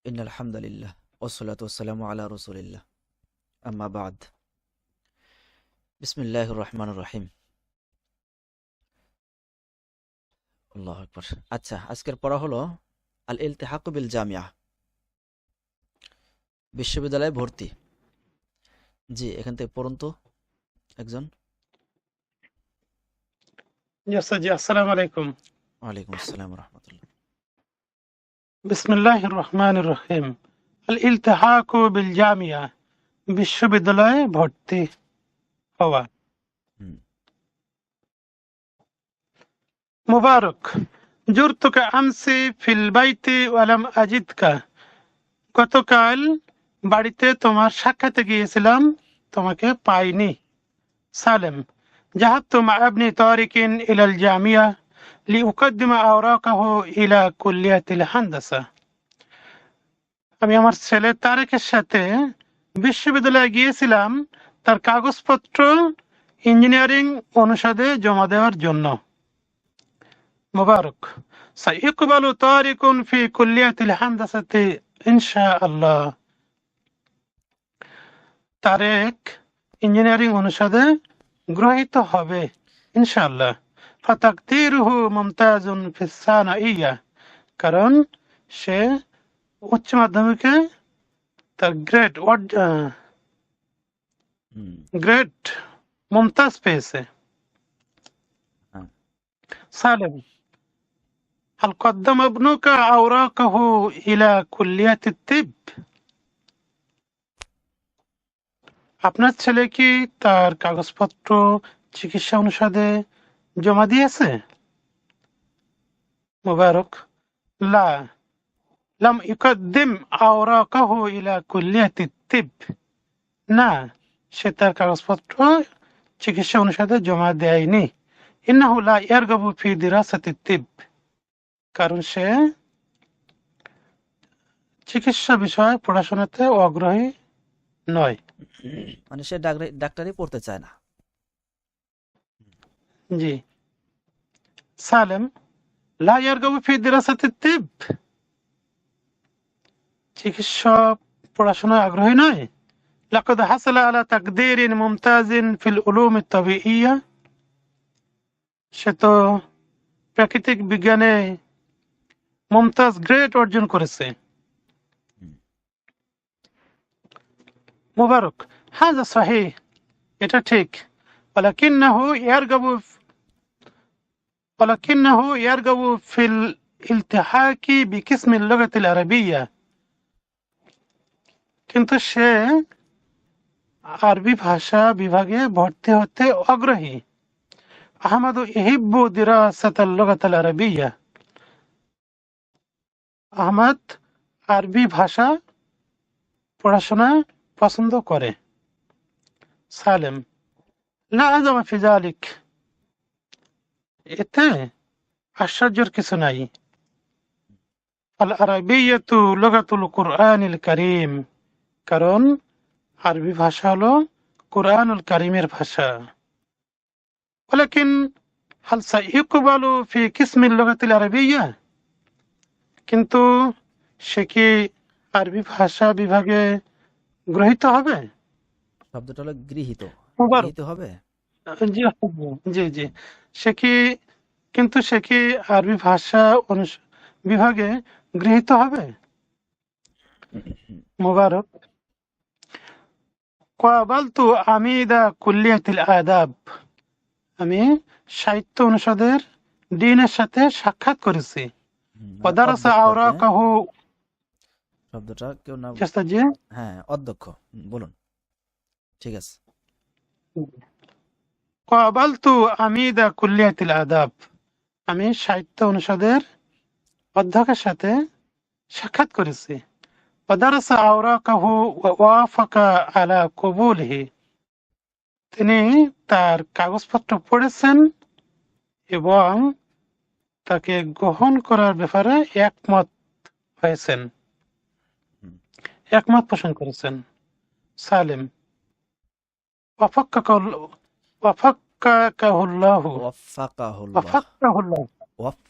ইন্নাল হামদালিল্লাহ ওয়াসসালাতু ওয়াসসালামু আলা রাসূলিল্লাহ আম্মা বাদ বিসমিল্লাহির রহমানির রহিম আল্লাহু আকবার। আচ্ছা, আজকের পড়া হলো আল ইলতিহাকু বিল জামিয়া, বিশ্ববিদ্যালয়ে ভর্তি। জি, এখান থেকে পড়ুন তো একজন। জি আসসালামু আলাইকুম। ওয়ালাইকুম আসসালাম ওয়া রাহমাতুল্লাহ। বিসমিল্লাহির রহমানির রহিম। আল ইলতিহাকু বিল জামিয়া, বিশ্ববিদ্যালয়ে ভর্তি হওয়া। হুম, মুবারক, জুরতুকা আমসি ফিল বাইতি ওয়ালাম আজিদকা। গতকাল বাড়িতে তোমার সাক্ষাতে গিয়েছিলাম, তোমাকে পাইনি। সালেম, জাহাবতু মা ইবনি তারিকিন ইলাল জামিয়া লিউকদ্দিমা আওরাকাহু ইলা কুল্লিয়াতিল হান্দাসা। আমি আমার ছেলে তারেকের সাথে বিশ্ববিদ্যালয়ে গিয়েছিলাম তার কাগজপত্র ইঞ্জিনিয়ারিং অনুষদে জমা দেওয়ার জন্য। মুবারক, সাইকবালু তারিকুন ফি কুল্লিয়াতিল হান্দাসাতি ইনশাআল্লাহ। তারেক ইঞ্জিনিয়ারিং অনুষদে গ্রহীত হবে ইনশাআল্লাহ। ফাতাকদিরুহু মুমতাজুন ফিস সানাইয়া, কারণ সে উচ্চ মাধ্যমিকে তার হুম, গ্রেড মুমতাজ পেয়েছে। হ্যাঁ, সালেম, هل قدم ابنك أوراقه إلى كلية الطب؟ আপনার ছেলে কি তার কাগজপত্র চিকিৎসা অনুষদে জমা দিয়েছে? মুবারক, লা লাম ইকদ্দিম আওরাকাহু ইলা কুল্লিয়াতি তিব। না, সে তার কাগজপত্র চিকিৎসা অনুষদে জমা দেয়নি। ইন্নাহু লা ইয়ারগাবু ফি দিরাসাতি তিব, কারণ সে চিকিৎসা বিষয়ে পড়াশোনাতে আগ্রহী নয়। মানে সে ডাক্তারি পড়তে চায় না। জি। সালেম, লা ইয়ারগাবু ফি দিরাসাতি তিব, চিকিৎসা পড়াশোনায় আগ্রহী নয়। লাকাদ হাসালা আলা তাকদীরিন মুমতাজিন ফিল উলুম আত-তাবিইয়্যা, সে তো প্রাকৃতিক বিজ্ঞানে মুমতাজ গ্রেড অর্জন করেছে। হুম, মুবারক, হাযা সহিহ, এটা ঠিক। ওয়ালাকিন্নাহু ইয়ারগাবু ফিল ইলতিহাকি বিকিসমিল লুগাতিল আরাবিয়্যা, কিন্তু সে আরবি ভাষা বিভাগে ভর্তি হতে আগ্রহী। আহমদ ইহিব্বু দিরাসাতাল লুগাতিল আরাবিয়্যা, আহমদ আরবি ভাষা পড়াশোনা পছন্দ করে। সালেম, লা আযাবা ফি যালিক, এতে আশ্চর্যের কিছু নাই। আল আরাবিয়্যাতু লুগাতুল কুরআনিল কারীম, কারণ আরবি ভাষা হলো কুরআনুল কারীমের ভাষা। ওয়ালাকিন হাল সাইয়ুকবালু ফি কিসমিল লুগাতিল আরাবিয়্যা, কিন্তু সে কি আরবি ভাষা বিভাগে গ্রহীত হবে? শব্দটা হলো গৃহীত। মুবারক, গৃহীত হবে। জি জি জি, সে কি, কিন্তু সে কি আরবি ভাষা বিভাগে গৃহীত হবে? মুবারক, ক্বাবালতু আমিদা কুল্লিয়াতিল আদাব, আমি সাহিত্য অনুষদের ডিনের সাথে সাক্ষাৎ করেছি। মানে ওয়াদারাসা অধ্যক্ষ আর কি, হ্যাঁ? আওরাকাহু, শব্দটা কেউ না। জি, হ্যাঁ, অধ্যক্ষ। বলুন, ঠিক আছে। ক্বাবালতু আমিদা কুল্লিয়াতিল আদাব, আমি সাহিত্য অনুষদের অধ্যক্ষের সাথে সাক্ষাৎ করেছি। ওয়াদারাসা আওরাকাহু ওয়া ওয়াফাকা আলা কবুলিহি, তিনি তার কাগজপত্র পড়েছেন এবং তাকে গ্রহণ করার ব্যাপারে একমত হয়েছেন, হুম, একমত পোষণ করেছেন। সালেম, ওয়াফাক্কাহুল্লাহু, ওয়াফাকাহুল্লাহ। ওয়াফাক্কাহুল্লাহ,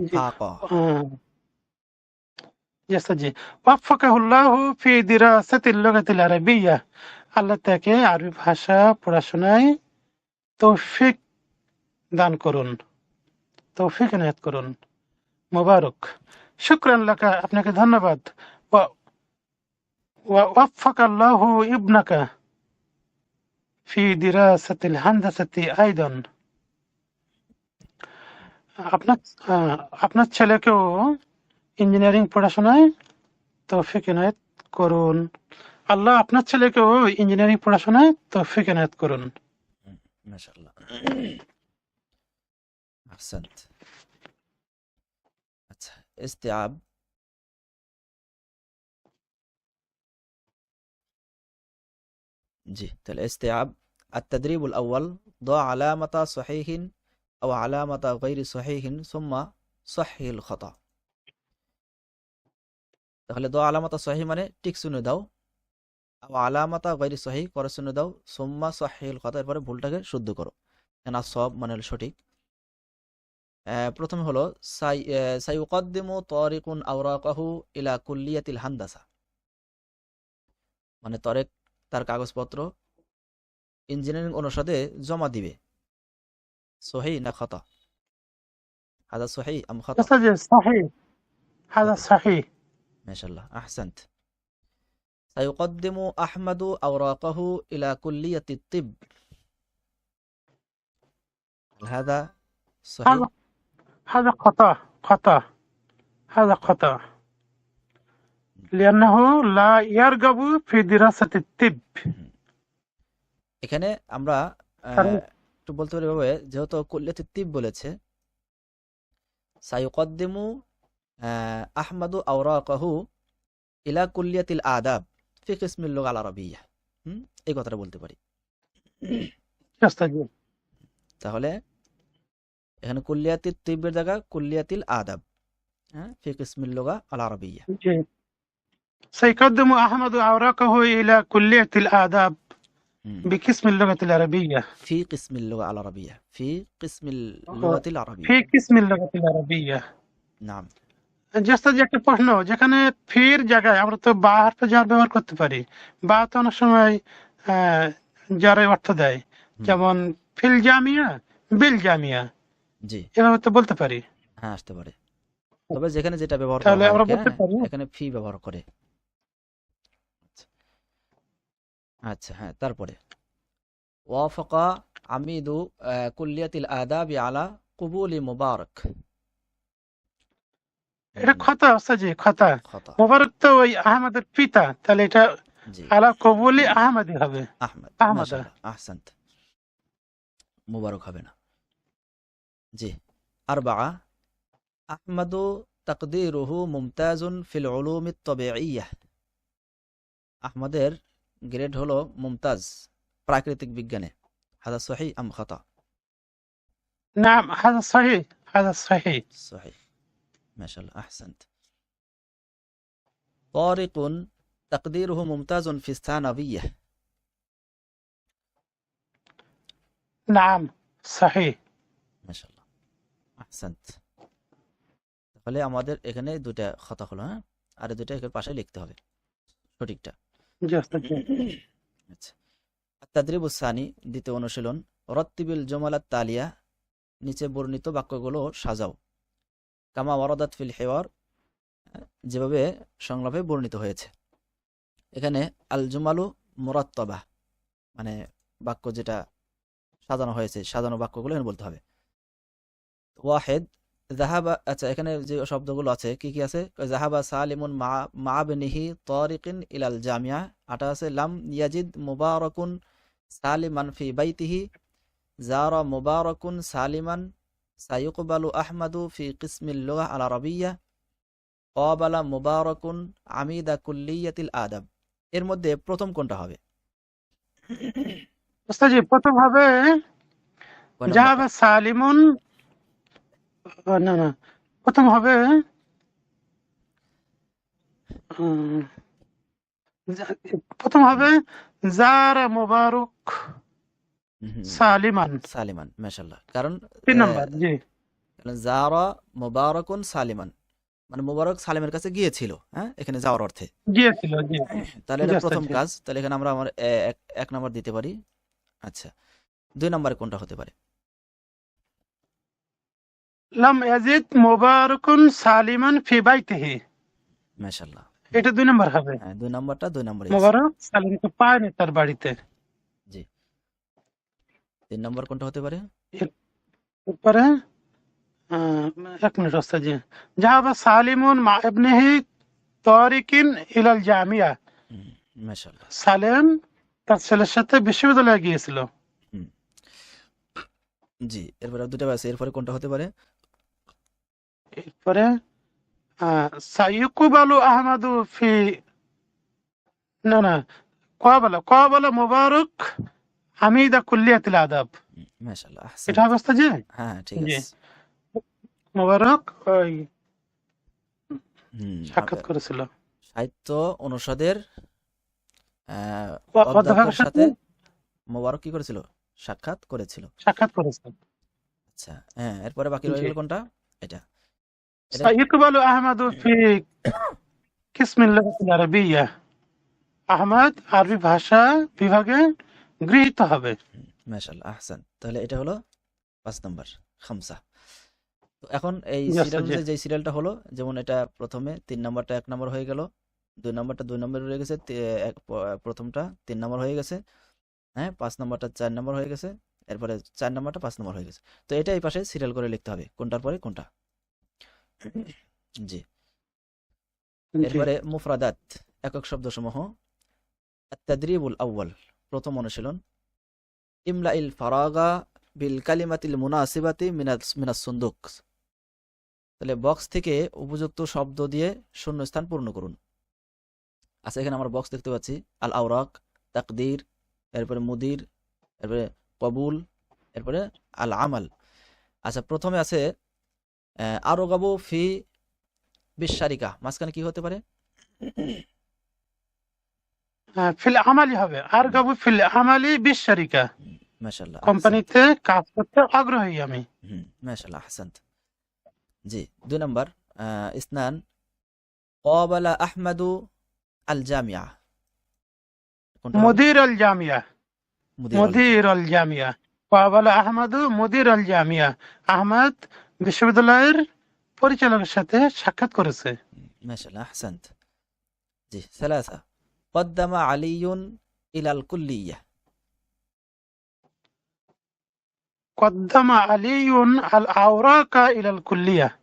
জি, ওয়াফাকা। আহ, জি ওয়াফাকাহুল্লাহু ফি দিরাসাতিল লুগাতিল আরাবিয়্যাহ, আল্লাহ তাকে আরবি ভাষা পড়াশোনায় তৌফিক দান করুন, তৌফিক এনায়েত করুন। মোবারক, শুকরান লাকা, আপনাকে ধন্যবাদ। ওয়া ওয়াফাকাল্লাহু ইবনাকা ফি দিরাসাতিল হানদাসাতি আইদান, আপনার আপনার ছেলেকেও ইঞ্জিনিয়ারিং পড়াশোনায় তৌফিক এনায়েত করুন। আল্লাহ আপনার ছেলেকেও ইঞ্জিনিয়ারিং পড়াশোনায় তৌফিক এনায়েত করুন। মাশাআল্লাহ, আহসান্ত। আচ্ছা, ইস্তিআব। জি, তাহলে ইস্তিআব التدريب الأول: ضع علامة صحيح أو علامة غير صحيح ثم صحح الخطأ। তাহলে দ আলামাতা সহি মানে টিক শুনে দাও, আও আলামাতা গায়রি সহি করে শুনে দাও, সুম্মা সহিল কথা, এরপরে ভুলটাকে শুদ্ধ করো। না সব মানে হলো সঠিক। প্রথমে হলো সাইউকাদ্দিমু তারিকুন আওরাকাহু ইলা কুল্লিয়াতিল হান্দাসা, মানে তরেক তার কাগজপত্র ইঞ্জিনিয়ারিং অনুষদে জমা দিবে। সহি না খতা? হাদা সহি আম খতা? صحيح، هذا সহি, صحيح। মাশাআল্লাহ, আহসান্ত। সাইউকাদ্দিমু আহমাদু আওরাকাহু ইলা কুল্লিয়াতিত তিব, হাদা সহি? هذا هذا خطأ، خطأ، هذا خطأ، لأنه لا يرغب في دراسة الطب। এখানে আমরা কারণ একটু বলতে পারি ভাবে, যেহেতু কুল্লিয়াতিত তিব বলেছে, সাইউকাদ্দিমু আহমাদু আওরাকাহু ইলা কুল্লিয়াতিল আদাব ফি কিসমিল লুগা আল আরাবিয়্যা, এই কথাটা বলতে পারি। জি তাহলে এখানে কুল্লিয়াতিত তিবের জায়গা কুল্লিয়াতিল আদাব, ফি কিসমিল লুগা আল আরাবিয়্যা। জি سيقدم أحمد أوراقه إلى كلية الآداب بقسم اللغة العربية ফি কিসমিল লুগা আল আরাবিয়্যা, ফি কিসমিল লুগাতিল في আরাবিয়্যা। قسم اللغة العربية। নাম। জাস্ট যে একটা প্রশ্ন, যেখানে ফির জায়গায় আমরা তো বা হারফে জার ব্যবহার করতে পারি, বা তো অনেক সময় জারের অর্থ দেয়, যেমন ফিল জামিয়া, বিল জামিয়া, জি, এভাবে তো বলতে পারি। হ্যাঁ আসতে পারে, তবে যেখানে যেটা ব্যবহার করা তাহলে হয়, আমরা হ্যাঁ বলতে পারি এখানে ফি ব্যবহার করে। আচ্ছা, হ্যাঁ, তারপরে ওয়াফাকা আমিদু কুল্লিয়াতিল আদাবি আলা কুবুলি মুবারক, এটা খতা, জি খতা। খতা। মোবারক তো ওই আহমদের পিতা, তাহলে এটা জি, আলা কবুলি আহমদি হবে, আহমদ, আহমদা। মাশাআল্লাহ, আহসান্ত, মুবারক হবে না। জি, আরবা আহমদু তাকদিরুহু মুমতাজুন ফিল উলুমিত তাবিঈয়্যাহ, আহমদের গ্রেড হলো মুমতাজ প্রাকৃতিক বিজ্ঞানে। হাদা সহি আম খতা? نعم هذا صحيح، هذا صحيح। সহি, মাশাআল্লাহ, আহসান্ত। তারিকুন তাকদিরুহু মুমতাজুন ফিস সানাবিয়্যাহ, نعم صحيح। মাশাআল্লাহ, আহসান্ত। তাহলে আমাদের এখানে দুটা খতা হলো, হ্যাঁ, আর দুটা এর পাশে লিখতে হবে সঠিকটা। জি ওস্তাদ জি। আচ্ছা, তাদরিবুস সানি, দ্বিতীয় অনুশীলন: রত্তিবিল জুমালাত তালিয়া, নিচে বর্ণিত বাক্যগুলো সাজাও। কামা ওয়ারাদাত ফিল হিওয়ার, যেভাবে সংলাপে বর্ণিত হয়েছে। এখানে আল জুমালু মুরাত্তাবা, মানে বাক্য যেটা সাজানো হয়েছে, সাজানো বাক্যগুলো এখানে বলতে হবে। ওয়াহেদ জাহাবা, আচ্ছা এখানে যে শব্দগুলো আছে কি কি আছে? জাহাবা সালিমুন মা বিনিহি তারিকিন ইলাল জামিয়া, আটা আছে লাম ইয়াজিদ মুবারাকুন সালিমান ফি বাইতিহি, জারা মুবারাকুন সালিমান, সায়ুকবালু আহমাদু ফি কিসমিল লুগা আল আরাবিয়্যা, ক্বাবালা মুবারাকুন আমিদা কুল্লিয়াতিল আদাব। এর মধ্যে প্রথম কোনটা হবে? ওস্তাদ জি প্রথম হবে কয় নম্বরটা? জাহাবা সালিমুন, না না, প্রথম হবে প্রথম হবে জারা মুবারক সালিমান, সালিমান, মাশাআল্লাহ। কারণ 3 নম্বর। জি জারা মুবারাকুন সালিমান, মানে মুবারক সালেমের কাছে গিয়েছিল, হ্যাঁ, এখানে যাওয়ার অর্থে। গিয়েছিল, জি। তাহলে এটা জি প্রথম ওস্তাদ, জি। কাজ, তাহলে এখানে আমরা আমার এক নাম্বার দিতে পারি। আচ্ছা, 2 নাম্বারে কোনটা হতে পারে? লাম ইয়াজিদ মুবারাকুন সালিমান ফি বাইতিহি, মাশাআল্লাহ। এটা 2 নাম্বার হবে। হ্যাঁ, 2 নাম্বারটা 2 নম্বরেই আছে। মুবারক সালিমকে পায়নি তার বাড়িতে। জি। 3 নাম্বার কোনটা হতে পারে? এরপরে 1 মিনিট ওস্তাদ, জি। যাহাবা সালিমুন মা ইবনিহি তারিকিন ইলাল জামিয়া, হুম, মাশাআল্লাহ। সালেম তার ছেলের সাথে বিশ্ববিদ্যালয়ে গিয়েছিল। হুম, জি। এরপরে আর 2টা আছে, এরপরে কোনটা হতে পারে? এরপরে সাইয়ুকবালু আহমাদু ফি, না, কাবালা মুবারক হামিদা কুল্লিয়াতিল আদাব, মাশাআল্লাহ, এটা আহসানত। অবস্থা, জি। হ্যাঁ, ঠিক জি, আছে। মুবারক ওই হুম, সাক্ষাৎ করেছিল সাহিত্য অনুষদের অধ্যাপকের অধ্যাপকের সাথে, সাথে মোবারক কি করেছিল? সাক্ষাৎ করেছিল। সাক্ষাৎ করেছিল। আচ্ছা, হ্যাঁ, এরপরে বাকি রয়ে জি। গেল কোনটা? এটা। এটা সাইয়ুকবালু আহমাদু ফি কিসমিল লুগাতিল আরাবিয়্যা, আহমদ আরবি ভাষা বিভাগে গৃহীত হবে। মাশাআল্লাহ, আহসান। তাহলে এটা হলো 5 নাম্বার, খামসা। তো এখন এই জি সিরিয়াল ওস্তাদ, জি। অনুযায়ী যেই সিরিয়ালটা হলো, যেমন এটা প্রথমে 3 নাম্বারটা 1 নাম্বার হয়ে গেল, 2 নাম্বারটা 2 নাম্বার রয়ে গেছে, প্রথমটা 3 নাম্বার হয়ে গেছে, হ্যাঁ, 5 নাম্বারটা 4 নাম্বার হয়ে গেছে, এরপরে 4 নাম্বারটা 5 নাম্বার হয়ে গেছে। তো এটা এই পাশে সিরিয়াল করে লিখতে হবে, কোনটার পরে কোনটা। জি। জি। এরপরে মুফরাদাত, একক শব্দসমূহ। আত-তাদরিবুল আউয়াল, প্রথম অনুশীলন। ইমলাইল ফারাগা বিল কালিমাতিল মুনাসিবাতি মিনাস সুন্দুক। তাহলে বক্স থেকে উপযুক্ত শব্দ দিয়ে শূন্যস্থান পূর্ণ করুন। আচ্ছা, এখানে আমরা বক্স দেখতে পাচ্ছি, আল আওরাক, তাকদির, এরপরে মুদির, এরপরে কবুল, এরপরে আল আমাল। আচ্ছা, প্রথমে আছে আরগাবু ফি বিশারিকা, মাঝখানে কি হতে পারে? ফিল আমালি হবে, আর গাবু ফিল আমালি বিশ শারিকা, মাশাআল্লাহ, আহসান্ত। কোম্পানিতে কাজ করতে আগ্রহী আমি। মাশাআল্লাহ, আহসান্ত। জি। 2 নাম্বার, ইসনান ক্বাবালা আহমাদু আল জামিয়া, কোনটা হবে? মুদির আল জামিয়া, মুদির আল মুদির আল জামিয়া, কাবালা আহমদ মুদির আল জামিয়া, আহমদ বিশ্ববিদ্যালয়ের পরিচালকের সাথে সাক্ষাৎ করেছে। মাশাআল্লাহ, আহসান্ত। জি। 3 قدم علي إلى الكلية। কদ্দামা আলিউন আল আওরাকা ইলাল কুল্লিয়া, আলী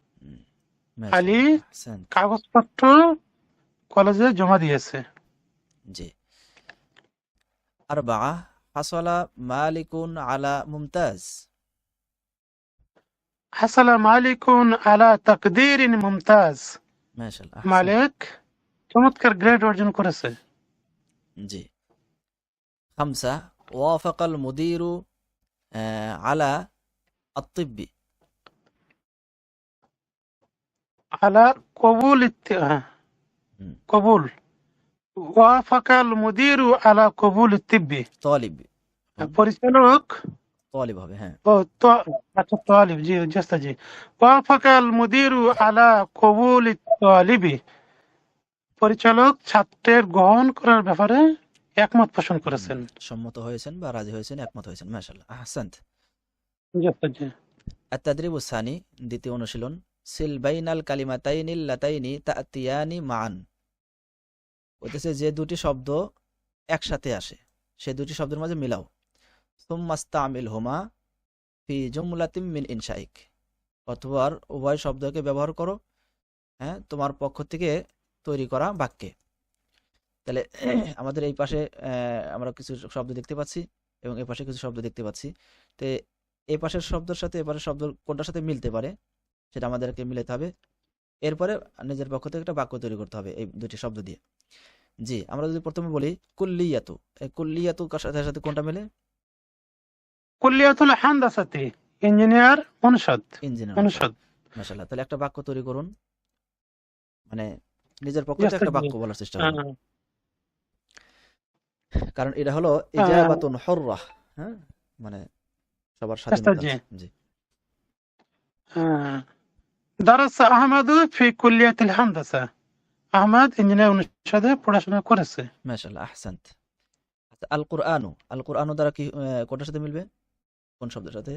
মাশাআল্লাহ, আহসান্ত। কাগজপত্র কলেজে জমা দিয়েছে। জি। 4 হাসালা মালিকুন আলা মুমতাজ। হাসালা মালিকুন আলা তাকদিরিন মুমতাজ, মাশাআল্লাহ, আহসান্ত। মালিক চমৎকার গ্রেড অর্জন করেছে। জি। 5 وافق المدير على الطب। আলা কবুল কবুল, ওয়াফাকাল মুদিরু আলা কবুল তিব্বি, طالب। পরিচালক طالب হবে, হ্যাঁ। ও তো, আচ্ছা তালিব, জি জাস্তা, জি। ওয়াফাকাল মুদিরু আলা কবুল তালিবি, পরিচালক ছাত্রের গ্রহণ করার ব্যাপারে একমত পোষণ করেছেন। সম্মত হয়েছেন বা রাজি হয়েছেন, একমত হয়েছেন। মাশাআল্লাহ, আহসান্ত। জাস্তা, জি। আত-তাদরিবুস সানি, দ্বিতীয় অনুশীলন। সিল বাইনাল কালিমাতাইনিল লাতাইনি তাতিয়ানি মান। বলতেছে যে দুটি শব্দ একসাথে আসে, সেই দুটি শব্দের মাঝে মিলাও। সুম্মাস্তামিলহুমা ফি জুমলাতিম মিন ইনশাইক। অথবা উভয় শব্দকে ব্যবহার করো, হ্যাঁ, তোমার পক্ষ থেকে তৈরি করা বাক্যে। তাহলে আমাদের এই পাশে আমরা কিছু শব্দ দেখতে পাচ্ছি এবং এই পাশে কিছু শব্দ দেখতে পাচ্ছি। তো এই পাশের শব্দের সাথে এ পাশের শব্দ কোনটার সাথে মিলতে পারে সেটা আমাদেরকে মিলাতে হবে। এরপরে নিজের পক্ষ থেকে একটা বাক্য তৈরি করতে হবে এই দুটি শব্দ দিয়ে। জি। আমরা যদি প্রথমে বলি কুল্লিয়াতু, এই কুল্লিয়াতু কার সাথে সাথে কোনটা মেলে? কুল্লিয়াতুল হান্দাসাতি, ইঞ্জিনিয়ার অনুষদ, ইঞ্জিনিয়ার অনুষদ। অনুষদ। মাশাআল্লাহ। তাহলে একটা বাক্য তৈরি করুন, মানে নিজের পক্ষ থেকে জাস্তা, একটা জি। বাক্য বলার চেষ্টা করুন, কারণ এটা হলো ইজাবাতুন হুররাহ, হ্যাঁ, মানে সবার জাস্তা, স্বাধীনতা জি। আছে। জি। দারাসা আহমাদু ফি কুল্লিয়াতিল হান্দাসা। আহমদ ইঞ্জিনিয়ার অনুষদে পড়াশোনা করেছে। মাশাআল্লাহ, আহসান্ত। আচ্ছা, আল কুরআনু, আল কুরআনু দ্বারা কি কোনটার সাথে মিলবে, কোন শব্দের সাথে?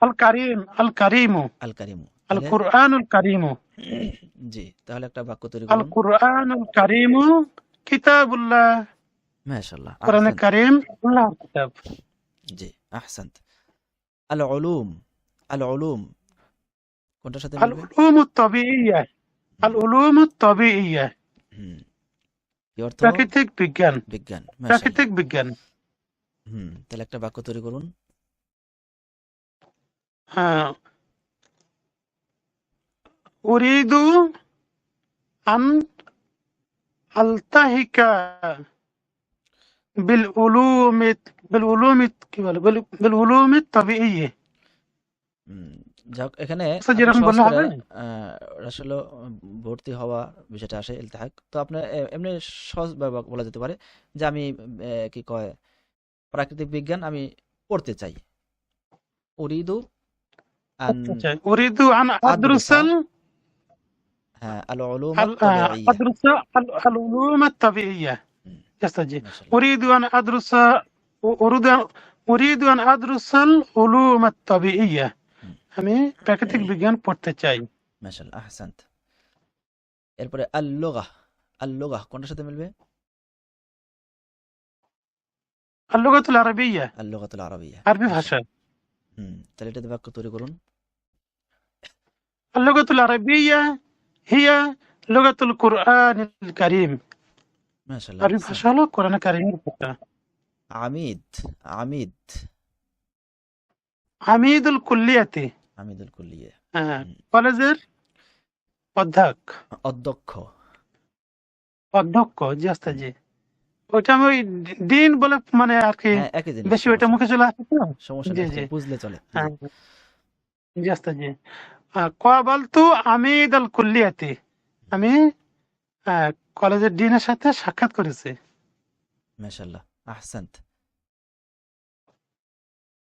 আল কারিম, আল কারিমু, আল কারিমু। আল তাহলে কুরআনুল কারিমু, জি, তাহলে একটা বাক্য তৈরি আল করুন। কুরআনুল কারিমু কিতাবুল্লাহ। মাশাআল্লাহ, কোরআনে আহসান্ত। কারিম আল্লাহর কিতাব। জি, আহসান্ত। আল উলুম, আল উলুম কোনটার সাথে আল মিলবে? উলুমুত তাবিইয়া, আল হুম, উলুমুত তাবিইয়া, হুম, কি অর্থ? প্রাকৃতিক বিজ্ঞান, বিজ্ঞান। মাশাআল্লাহ। প্রাকৃতিক বিজ্ঞান। তাহলে একটা বাক্য তৈরি করুন। হ্যাঁ, উরিদু আন আলতাহিকা বিল উলুমিত, বিল উলুমিত কি বলে, বিল উলুমিত তাবিইয়া। হুম, যাক, এখানে আচ্ছা, আপনি যেরকম সহজ বললে করে হবে। আসলে ভর্তি হওয়া বিষয়টা আসে ইলতিহাক, তো আপনার এমনি সহজ ভাবে বলা যেতে পারে যে আমি কি কয় প্রাকৃতিক বিজ্ঞান আমি পড়তে চাই। উরিদু আন আচ্ছা, উরিদু আন আদ্রুসা, আদরুসাল হ্যাঁ, আল উলুম আল আত-তাবিঈয়া। আদরুসা আল উলুমাত তাবিইয়া। হুম, আচ্ছা জি, মাশাআল্লাহ। أريد أن أدرس أريد أن أدرس العلوم الطبيعية। হুম, আমি প্রাকৃতিক বিজ্ঞান পড়তে চাই। মাশাআল্লাহ, আহসান্ত। এরপরে আল লুগাহ, আল লুগাহ কোনটার সাথে মিলবে? اللغة العربية আল লুগাতুল আরাবিয়া। আরবি ভাষা। মাশাআল্লাহ। তাহলে এটাতে বাক্য তৈরি করুন। اللغة العربية هي لغة القرآن الكريم। মাশাআল্লাহ, আরবি ভাষা আহসান্ত। হলো কোরআন কারিমের ভাষা। Amit, Amit, Amidul কুল্লিয়াতি, Amidul কুল্লিয়া। হুম, কলেজের অধ্যক্ষ, অধ্যক্ষ। অধ্যক্ষ। জি আস্তা হুম, জি, ওইটা আমি ওই দিন বলে মানে আর কি হ্যাঁ, একই জিনিস, বেশি ওইটা সমস্যা মুখে নেই, চলে আসে তো। সমস্যা জি নেই, জি, বুঝলে চলে। জি, হ্যাঁ, জি আস্তা জি। কাবালতু আমিদ আল কুল্লিয়াতি, আমি কলেজের ডিনের সাথে সাক্ষাৎ করেছি। মাশাআল্লাহ, আহসান্ত।